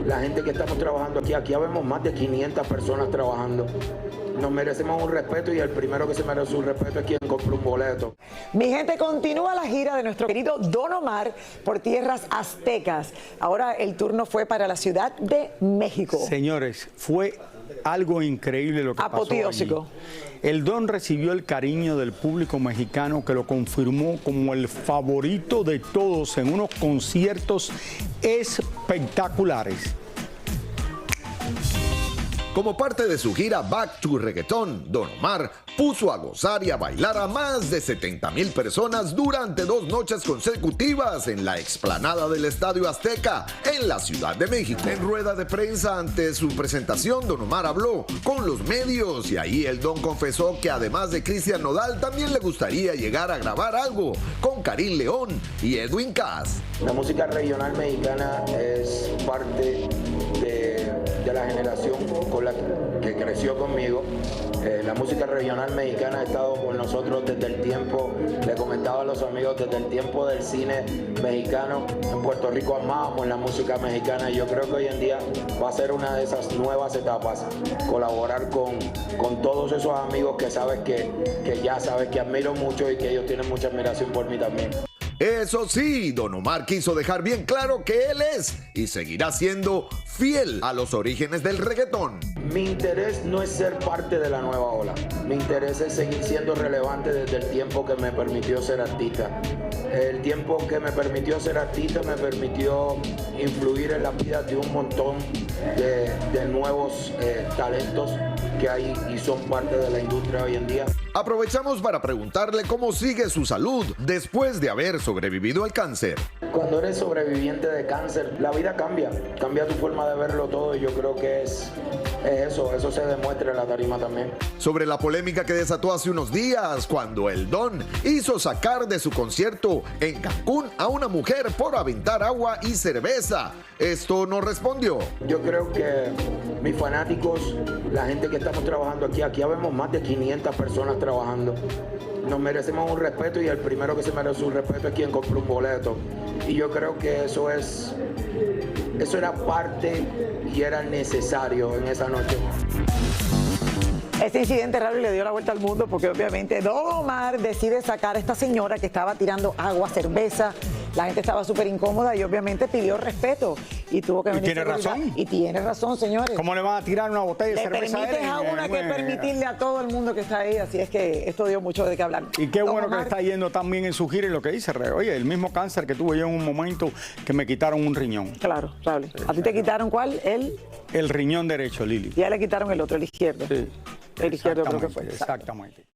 la gente que estamos trabajando aquí. Aquí habemos más de 500 personas trabajando. Nos merecemos un respeto y el primero que se merece un respeto es quien compra un boleto. Mi gente, continúa la gira de nuestro querido Don Omar por tierras aztecas. Ahora el turno fue para la Ciudad de México. Señores, fue algo increíble lo que pasó apoteósico. allí. El Don recibió el cariño del público mexicano, que lo confirmó como el favorito de todos en unos conciertos espectaculares. Como parte de su gira Back to Reggaeton, Don Omar puso a gozar y a bailar a más de 70,000 personas durante 2 noches consecutivas en la explanada del Estadio Azteca, en la Ciudad de México. En rueda de prensa ante su presentación, Don Omar habló con los medios y ahí el Don confesó que además de Cristian Nodal, también le gustaría llegar a grabar algo con Karim León y Edwin Cass. La música regional mexicana es parte de la generación con la que creció conmigo. La música regional mexicana ha estado con nosotros desde el tiempo, le comentaba a los amigos, desde el tiempo del cine mexicano. En Puerto Rico amábamos la música mexicana y yo creo que hoy en día va a ser una de esas nuevas etapas, colaborar con todos esos amigos que sabes que ya sabes que admiro mucho y que ellos tienen mucha admiración por mí también. Eso sí, Don Omar quiso dejar bien claro que él es y seguirá siendo fiel a los orígenes del reggaetón. Mi interés no es ser parte de la nueva ola. Mi interés es seguir siendo relevante desde el tiempo que me permitió ser artista. El tiempo que me permitió ser artista me permitió influir en la vida de un montón de nuevos talentos que hay y son parte de la industria hoy en día. Aprovechamos para preguntarle cómo sigue su salud después de haber sobrevivido al cáncer. Cuando eres sobreviviente de cáncer, la vida cambia tu forma de verlo todo y yo creo que es eso se demuestra en la tarima también. Sobre la polémica que desató hace unos días cuando el Don hizo sacar de su concierto en Cancún a una mujer por aventar agua y cerveza, esto no respondió. Yo creo que mis fanáticos, la gente que estamos trabajando aquí habemos más de 500 personas trabajando. Nos merecemos un respeto y el primero que se merece un respeto es quien compra un boleto. Y yo creo que eso era parte y era necesario en esa noche. Este incidente raro le dio la vuelta al mundo porque obviamente Don Omar decide sacar a esta señora que estaba tirando agua, cerveza. La gente estaba súper incómoda y obviamente pidió respeto y tuvo que venir. ¿Y tiene razón? Y tiene razón, señores. ¿Cómo le van a tirar una botella de cerveza a él? Le permites a una que permitirle a todo el mundo que está ahí, así es que esto dio mucho de qué hablar. Y qué bueno que Omar, le está yendo tan bien en su gira y lo que dice, oye, el mismo cáncer que tuve yo en un momento que me quitaron un riñón. Claro, claro. ¿A ti te quitaron cuál? El riñón derecho, Lili. Ya le quitaron el otro, el izquierdo. Sí. El izquierdo creo que fue. Exactamente.